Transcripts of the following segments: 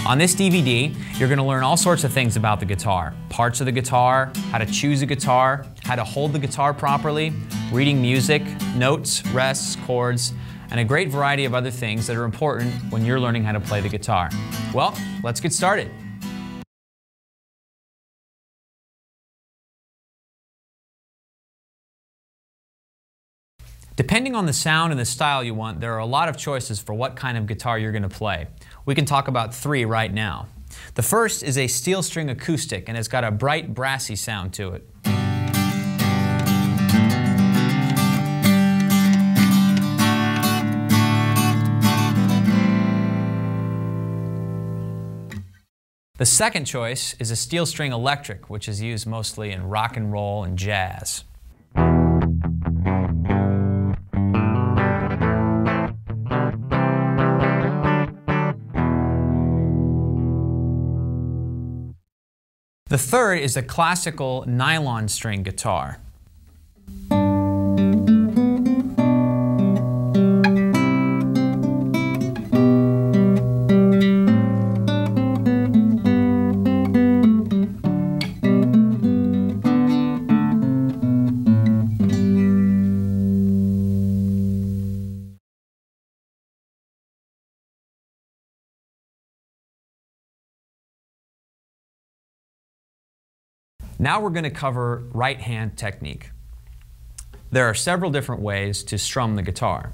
On this DVD, you're going to learn all sorts of things about the guitar. Parts of the guitar, how to choose a guitar, how to hold the guitar properly, reading music, notes, rests, chords, and a great variety of other things that are important when you're learning how to play the guitar. Well, let's get started. Depending on the sound and the style you want, there are a lot of choices for what kind of guitar you're going to play. We can talk about three right now. The first is a steel string acoustic, and it's got a bright, brassy sound to it. The second choice is a steel string electric, which is used mostly in rock and roll and jazz. The third is a classical nylon string guitar. Now we're going to cover right hand technique. There are several different ways to strum the guitar.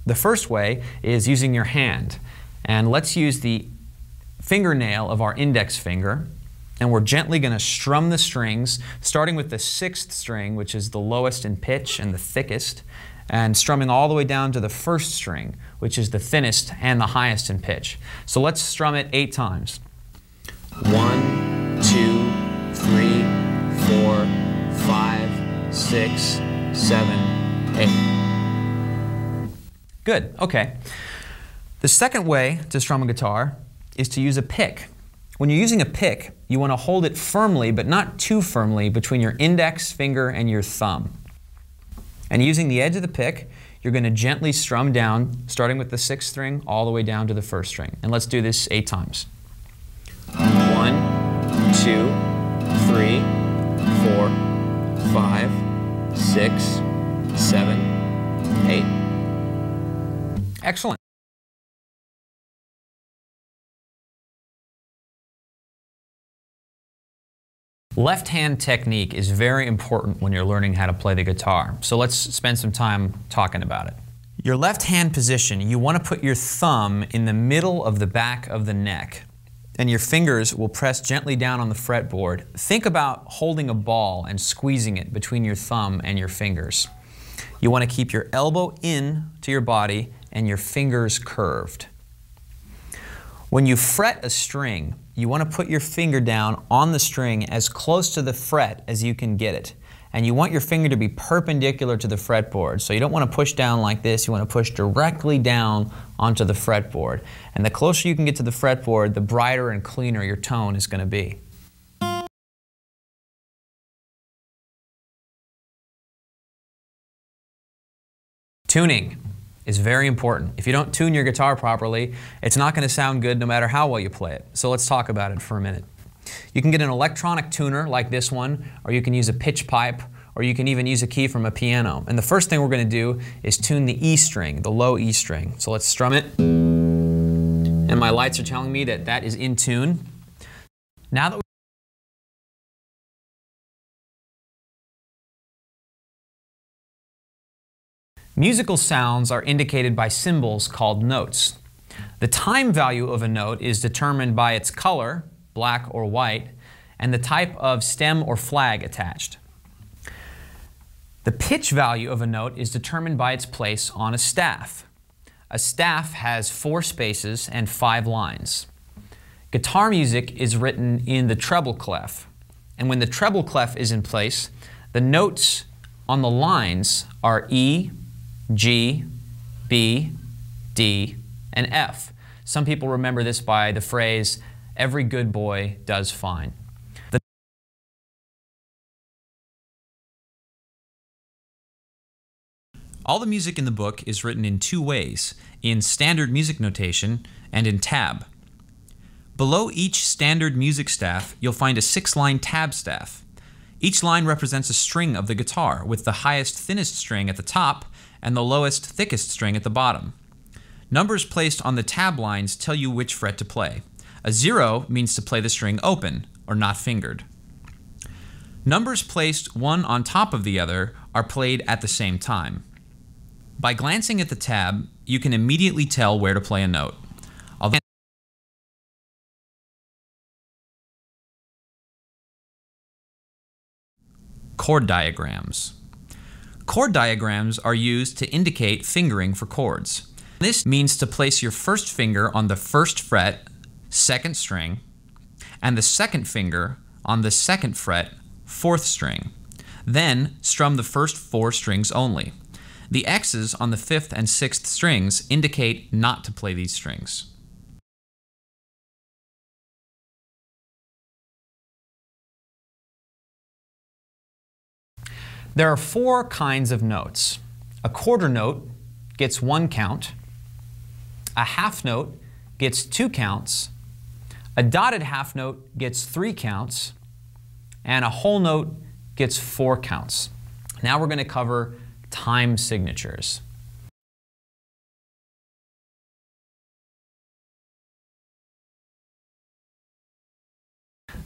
The first way is using your hand. And let's use the fingernail of our index finger, and we're gently going to strum the strings, starting with the 6th string, which is the lowest in pitch and the thickest, and strumming all the way down to the 1st string, which is the thinnest and the highest in pitch. So let's strum it 8 times. 1, 2, 3, 4, 5, 6, 7, 8. Good, okay. The second way to strum a guitar is to use a pick. When you're using a pick, you want to hold it firmly, but not too firmly, between your index finger and your thumb. And using the edge of the pick, you're going to gently strum down, starting with the 6th string all the way down to the 1st string. And let's do this 8 times. 1, 2, 3, 4, 5, 6, 7, 8. Excellent. Left-hand technique is very important when you're learning how to play the guitar. So let's spend some time talking about it. Your left-hand position, you want to put your thumb in the middle of the back of the neck, and your fingers will press gently down on the fretboard. Think about holding a ball and squeezing it between your thumb and your fingers. You want to keep your elbow in to your body and your fingers curved. When you fret a string, you want to put your finger down on the string as close to the fret as you can get it. And you want your finger to be perpendicular to the fretboard. So you don't want to push down like this, you want to push directly down onto the fretboard. And the closer you can get to the fretboard, the brighter and cleaner your tone is going to be. Tuning is very important. If you don't tune your guitar properly, it's not going to sound good no matter how well you play it. So let's talk about it for a minute. You can get an electronic tuner like this one, or you can use a pitch pipe, or you can even use a key from a piano. And the first thing we're going to do is tune the E string, the low E string. So let's strum it. And my lights are telling me that that is in tune. Now that musical sounds are indicated by symbols called notes. The time value of a note is determined by its color, black or white, and the type of stem or flag attached. The pitch value of a note is determined by its place on a staff. A staff has 4 spaces and 5 lines. Guitar music is written in the treble clef, and when the treble clef is in place, the notes on the lines are E, G, B, D, and F. Some people remember this by the phrase, "Every good boy does fine." All the music in the book is written in 2 ways, in standard music notation and in tab. Below each standard music staff, you'll find a 6-line tab staff. Each line represents a string of the guitar, with the highest, thinnest string at the top and the lowest, thickest string at the bottom. Numbers placed on the tab lines tell you which fret to play. A 0 means to play the string open, or not fingered. Numbers placed one on top of the other are played at the same time. By glancing at the tab, you can immediately tell where to play a note. Chord diagrams. Chord diagrams are used to indicate fingering for chords. This means to place your first finger on the first fret, second string, and the second finger on the second fret, fourth string. Then strum the first 4 strings only. The X's on the 5th and 6th strings indicate not to play these strings. There are 4 kinds of notes. A quarter note gets 1 count. A half note gets 2 counts. A dotted half note gets 3 counts. And a whole note gets 4 counts. Now we're going to cover time signatures.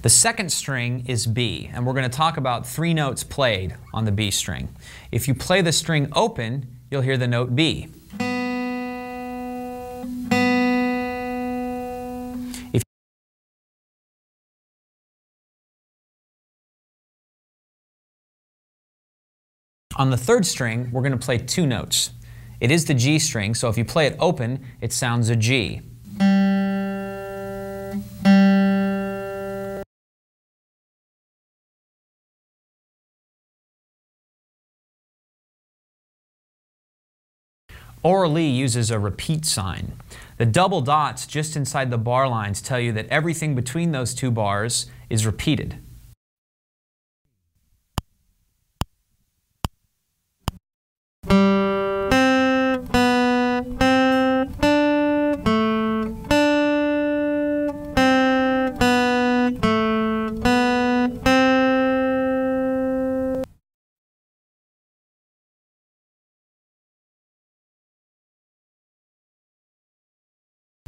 The second string is B, and we're going to talk about 3 notes played on the B string. If you play the string open, you'll hear the note B. On the third string, we're going to play 2 notes. It is the G string, so if you play it open, it sounds a G. Orally uses a repeat sign. The double dots just inside the bar lines tell you that everything between those 2 bars is repeated.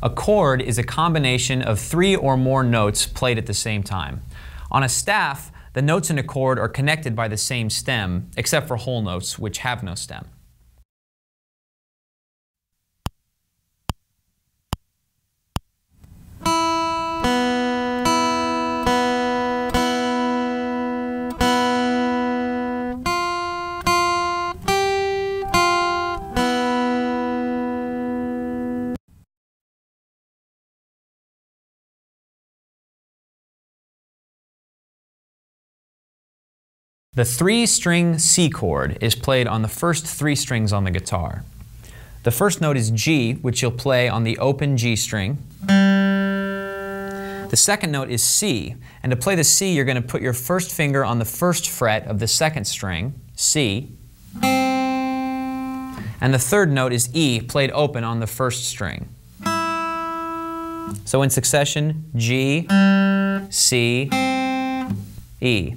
A chord is a combination of 3 or more notes played at the same time. On a staff, the notes in a chord are connected by the same stem, except for whole notes, which have no stem. The 3-string C chord is played on the first 3 strings on the guitar. The first note is G, which you'll play on the open G string. The second note is C, and to play the C, you're going to put your first finger on the first fret of the second string, C. And the third note is E, played open on the first string. So in succession, G, C, E.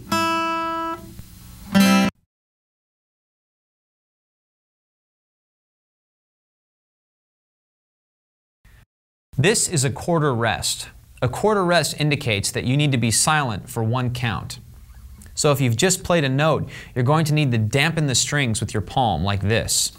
This is a quarter rest. A quarter rest indicates that you need to be silent for 1 count. So if you've just played a note, you're going to need to dampen the strings with your palm like this.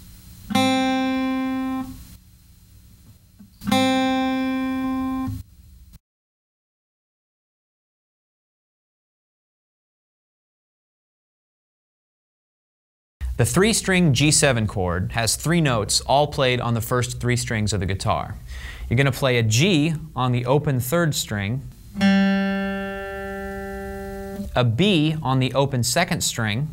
The 3-string G7 chord has 3 notes all played on the first 3 strings of the guitar. You're going to play a G on the open 3rd string, a B on the open 2nd string,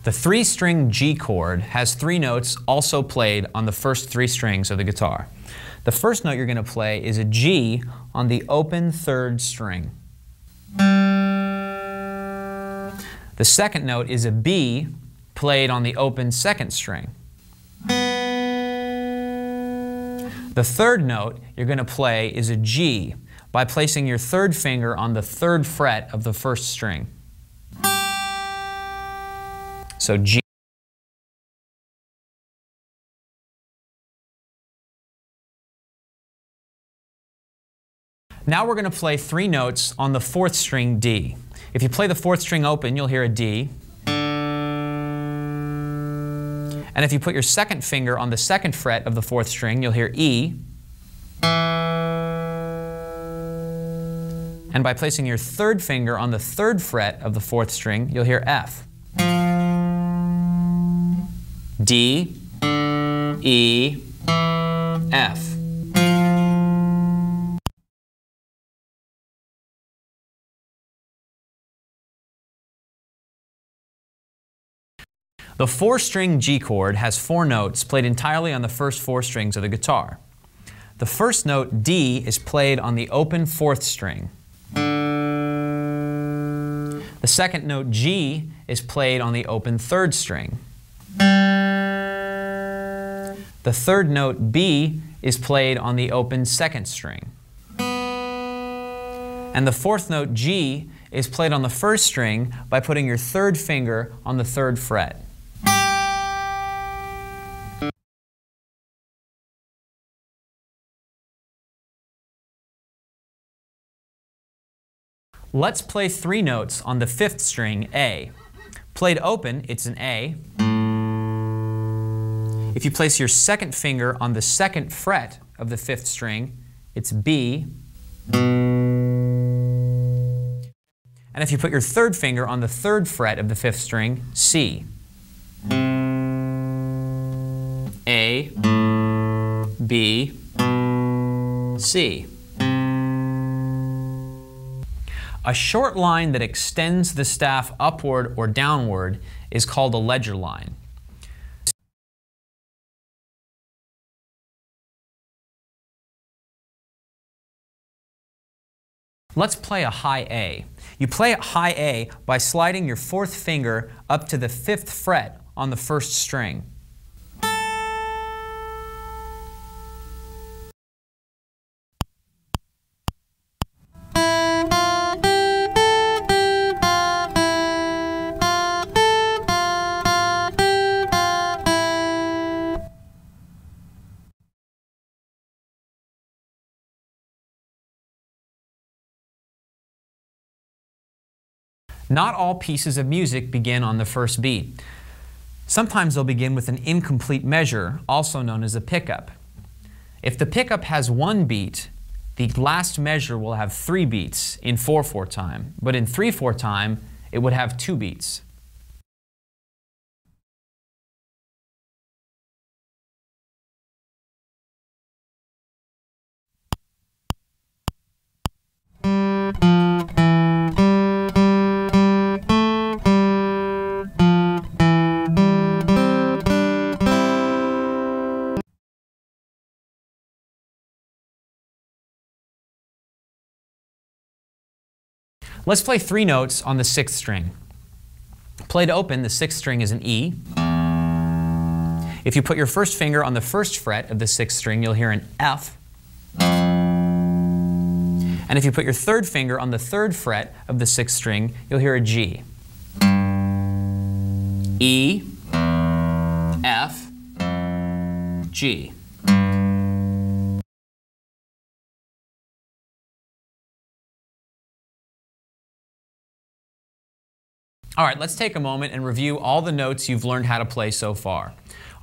the 3-string G chord has 3 notes also played on the first 3 strings of the guitar. The first note you're going to play is a G on the open 3rd string. The second note is a B played on the open second string. The third note you're going to play is a G by placing your third finger on the third fret of the first string. So G. Now we're going to play three notes on the fourth string D. If you play the fourth string open, you'll hear a D. And if you put your second finger on the second fret of the fourth string, you'll hear E. And by placing your third finger on the third fret of the fourth string, you'll hear F. D, E, F. The four-string G chord has four notes played entirely on the first four strings of the guitar. The first note, D, is played on the open fourth string. The second note, G, is played on the open third string. The third note, B, is played on the open second string. And the fourth note, G, is played on the first string by putting your third finger on the third fret. Let's play three notes on the fifth string, A. Played open, it's an A. If you place your second finger on the second fret of the fifth string, it's B. And if you put your third finger on the third fret of the fifth string, C. A, B, C. A short line that extends the staff upward or downward is called a ledger line. Let's play a high A. You play a high A by sliding your fourth finger up to the fifth fret on the first string. Not all pieces of music begin on the first beat. Sometimes they'll begin with an incomplete measure, also known as a pickup. If the pickup has one beat, the last measure will have 3 beats in 4/4 time, but in 3/4 time, it would have 2 beats. Let's play 3 notes on the 6th string. Played open, the 6th string is an E. If you put your first finger on the first fret of the 6th string, you'll hear an F. And if you put your third finger on the third fret of the 6th string, you'll hear a G. E, F, G. All right, let's take a moment and review all the notes you've learned how to play so far.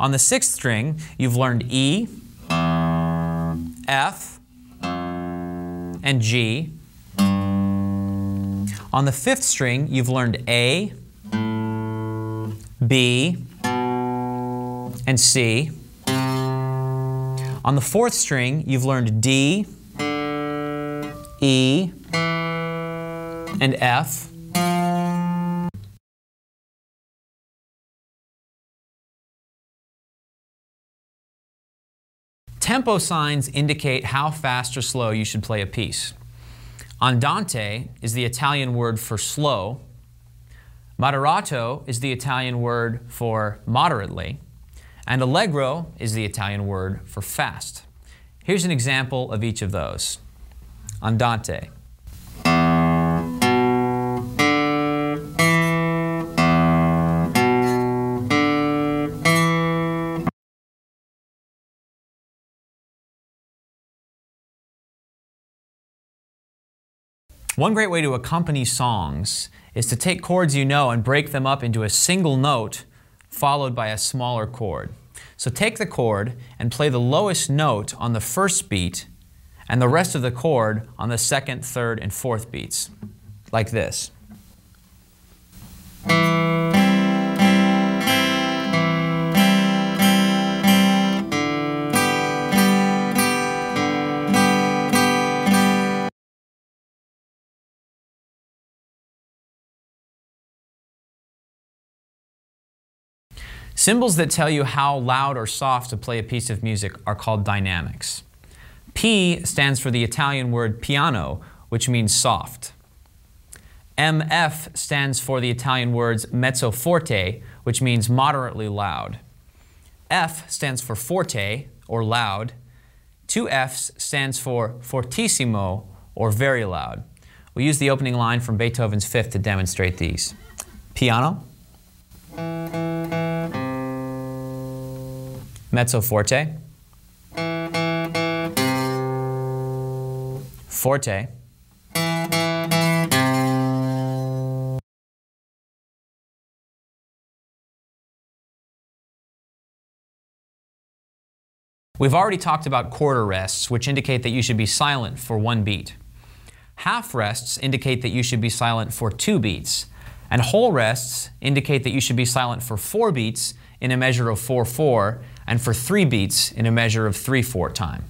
On the 6th string, you've learned E, F, and G. On the 5th string, you've learned A, B, and C. On the 4th string, you've learned D, E, and F. Tempo signs indicate how fast or slow you should play a piece. Andante is the Italian word for slow. Moderato is the Italian word for moderately, and allegro is the Italian word for fast. Here's an example of each of those. Andante. One great way to accompany songs is to take chords you know and break them up into a single note followed by a smaller chord. So take the chord and play the lowest note on the first beat and the rest of the chord on the second, third, and fourth beats, like this. Symbols that tell you how loud or soft to play a piece of music are called dynamics. P stands for the Italian word piano, which means soft. MF stands for the Italian words mezzo forte, which means moderately loud. F stands for forte, or loud. Two Fs stands for fortissimo, or very loud. We'll use the opening line from Beethoven's Fifth to demonstrate these. Piano. Mezzo forte, forte, we've already talked about quarter rests, which indicate that you should be silent for one beat. Half rests indicate that you should be silent for 2 beats, and whole rests indicate that you should be silent for 4 beats in a measure of 4/4, and for 3 beats in a measure of 3/4 time.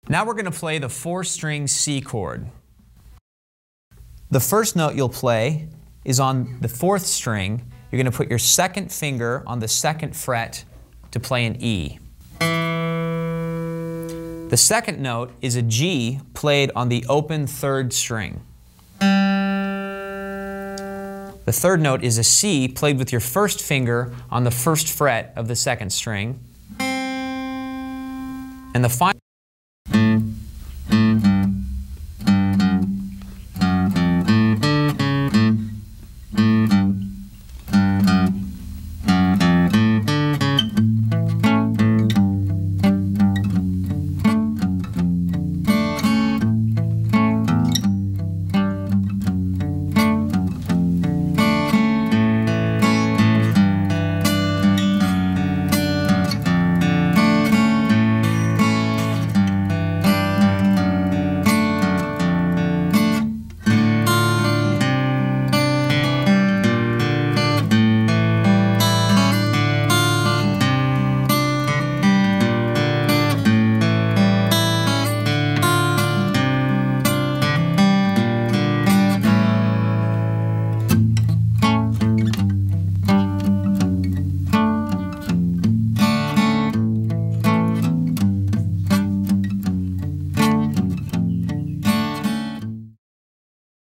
Now we're going to play the 4-string C chord. The first note you'll play is on the 4th string. You're going to put your second finger on the 2nd fret to play an E. The second note is a G played on the open 3rd string. The third note is a C played with your first finger on the 1st fret of the 2nd string. And the final